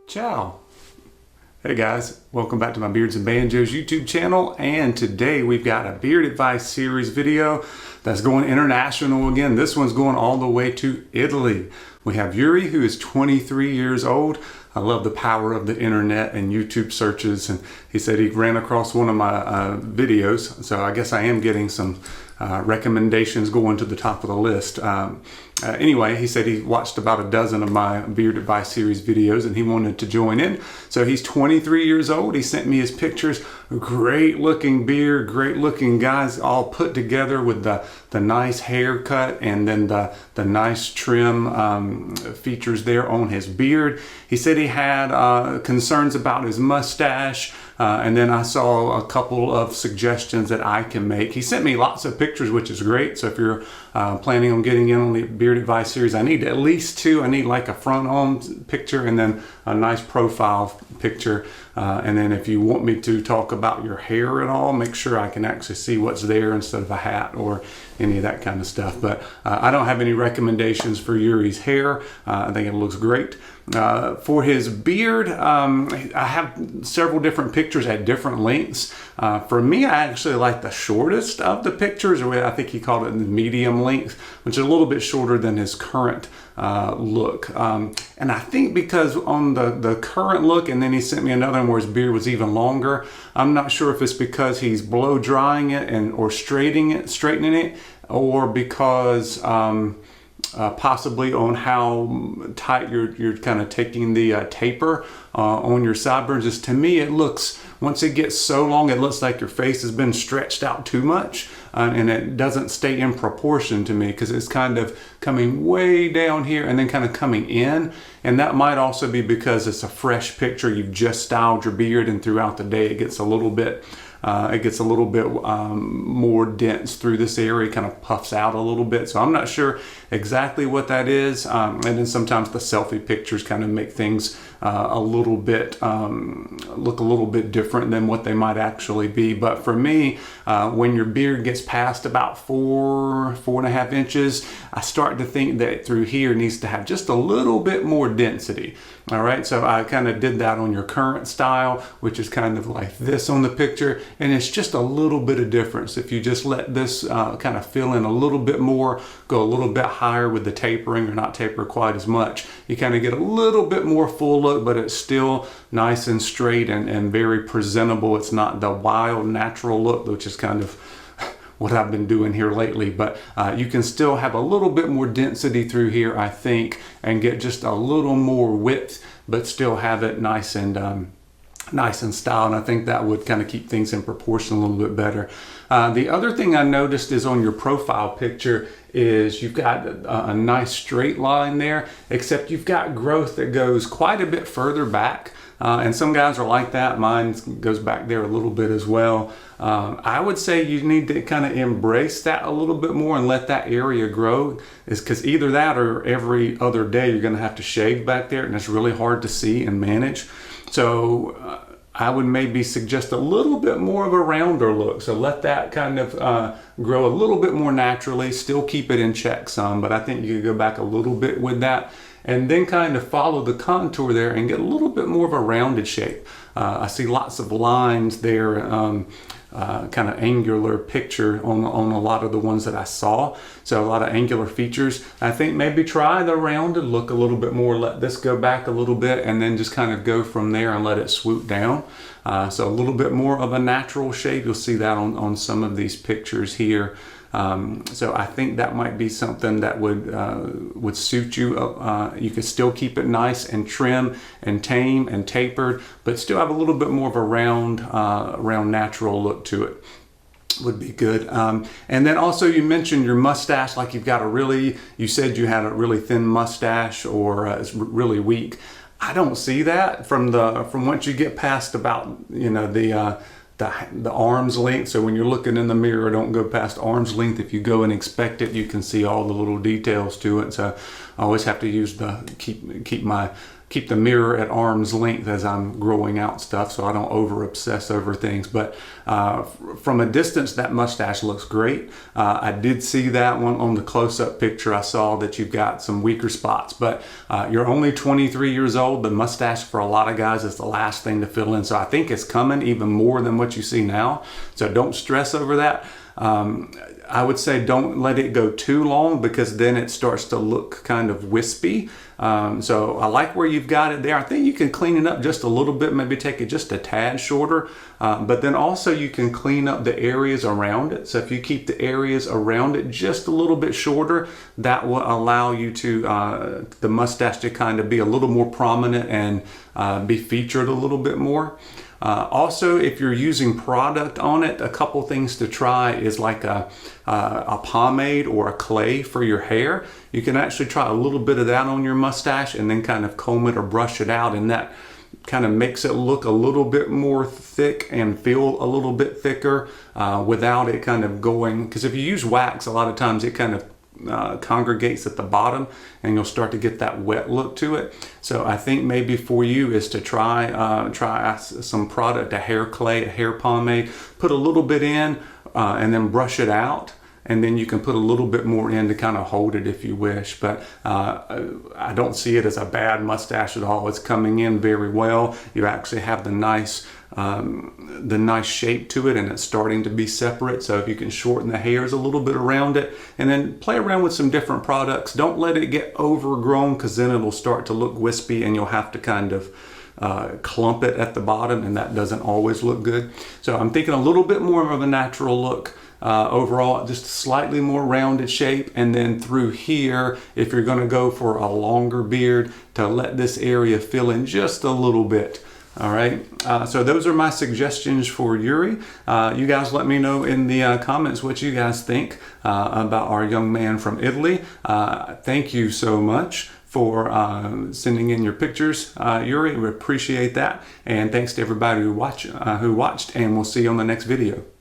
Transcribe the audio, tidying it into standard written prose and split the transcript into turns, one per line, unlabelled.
Ciao. Hey guys, welcome back to my Beards and Banjos YouTube channel, and today we've got a beard advice series video that's going international again. This one's going all the way to Italy. We have Juri, who is 23 years old. I love the power of the internet and YouTube searches, and he said he ran across one of my videos, so I guess I am getting some recommendations going to the top of the list. Anyway, he said he watched about a dozen of my beard advice series videos and he wanted to join in. So he's 23 years old. He sent me his pictures. Great looking beard, great looking guys, all put together with the nice haircut and then the nice trim features there on his beard. He said he had concerns about his mustache. And then I saw a couple of suggestions that I can make. He sent me lots of pictures, which is great. So if you're planning on getting in on the beard advice series, I need at least two. I need like a front on picture and then a nice profile picture. And then if you want me to talk about your hair at all, make sure I can actually see what's there instead of a hat or any of that kind of stuff. But I don't have any recommendations for Yuri's hair. I think it looks great. For his beard, I have several different pictures at different lengths. For me, I actually like the shortest of the pictures, or I think he called it the medium length, which is a little bit shorter than his current look. And I think because on the current look, and then he sent me another one where his beard was even longer. I'm not sure if it's because he's blow drying it or straightening it, or because possibly on how tight you're kind of taking the taper on your sideburns. Just to me, it looks, once it gets so long, it looks like your face has been stretched out too much, and it doesn't stay in proportion to me because it's kind of coming way down here and then kind of coming in. And that might also be because it's a fresh picture. You've just styled your beard, and throughout the day it gets a little bit more dense through this area, kind of puffs out a little bit. So I'm not sure exactly what that is. And then sometimes the selfie pictures kind of make things a little bit, look a little bit different than what they might actually be. But for me, when your beard gets past about 4.5 inches, I start to think that through here needs to have just a little bit more density. All right, so I kind of did that on your current style, which is kind of like this on the picture, and it's just a little bit of difference. If you just let this kind of fill in a little bit more, go a little bit higher with the tapering or not taper quite as much, you kind of get a little bit more full look, but it's still nice and straight and very presentable. It's not the wild natural look, which is kind of what I've been doing here lately, but you can still have a little bit more density through here, I think, and get just a little more width, but still have it nice and styled. And I think that would kind of keep things in proportion a little bit better. The other thing I noticed is on your profile picture is you've got a nice straight line there, except you've got growth that goes quite a bit further back. And some guys are like that. Mine goes back there a little bit as well. I would say you need to kind of embrace that a little bit more and let that area grow, is because either that or every other day you're going to have to shave back there, and it's really hard to see and manage. So I would maybe suggest a little bit more of a rounder look. So let that kind of grow a little bit more naturally, still keep it in check some, but I think you could go back a little bit with that. And then kind of follow the contour there and get a little bit more of a rounded shape. I see lots of lines there, kind of angular picture on a lot of the ones that I saw. So a lot of angular features. I think maybe try the rounded look a little bit more. Let this go back a little bit and then just kind of go from there and let it swoop down. So a little bit more of a natural shape. You'll see that on some of these pictures here. So I think that might be something that would suit you. You could still keep it nice and trim and tame and tapered, but still have a little bit more of a round natural look to it. Would be good. And then also you mentioned your mustache, like you said you had a really thin mustache, or it's really weak. I don't see that from once you get past about, the arm's length. So when you're looking in the mirror, don't go past arm's length. If you go and inspect it, you can see all the little details to it. So I always have to use keep my keep the mirror at arm's length as I'm growing out stuff so I don't over obsess over things. But from a distance, that mustache looks great. I did see that one on the close-up picture. I saw that you've got some weaker spots, but you're only 23 years old. The mustache for a lot of guys is the last thing to fill in. So I think it's coming even more than what you see now. So don't stress over that. I would say don't let it go too long, because then it starts to look kind of wispy. So I like where you've got it there. I think you can clean it up just a little bit, maybe take it just a tad shorter, but then also you can clean up the areas around it. So if you keep the areas around it just a little bit shorter, that will allow you to the mustache to kind of be a little more prominent and be featured a little bit more. Also, if you're using product on it, a couple things to try is like a pomade or a clay for your hair. You can actually try a little bit of that on your mustache and then kind of comb it or brush it out, and that kind of makes it look a little bit more thick and feel a little bit thicker without it kind of going, because if you use wax, a lot of times it kind of congregates at the bottom and you'll start to get that wet look to it. So I think maybe for you is to try some product, a hair clay, a hair pomade, put a little bit in and then brush it out, and then you can put a little bit more in to kind of hold it if you wish. But I don't see it as a bad mustache at all. It's coming in very well. You actually have the nice shape to it, and it's starting to be separate. So if you can shorten the hairs a little bit around it and then play around with some different products, don't let it get overgrown, because then it'll start to look wispy and you'll have to kind of clump it at the bottom, and that doesn't always look good. So I'm thinking a little bit more of a natural look overall, just a slightly more rounded shape, and then through here, if you're going to go for a longer beard, to let this area fill in just a little bit. All right, so those are my suggestions for Juri. You guys let me know in the comments what you guys think about our young man from Italy. Thank you so much for sending in your pictures, Juri. We appreciate that. And thanks to everybody who watched, and we'll see you on the next video.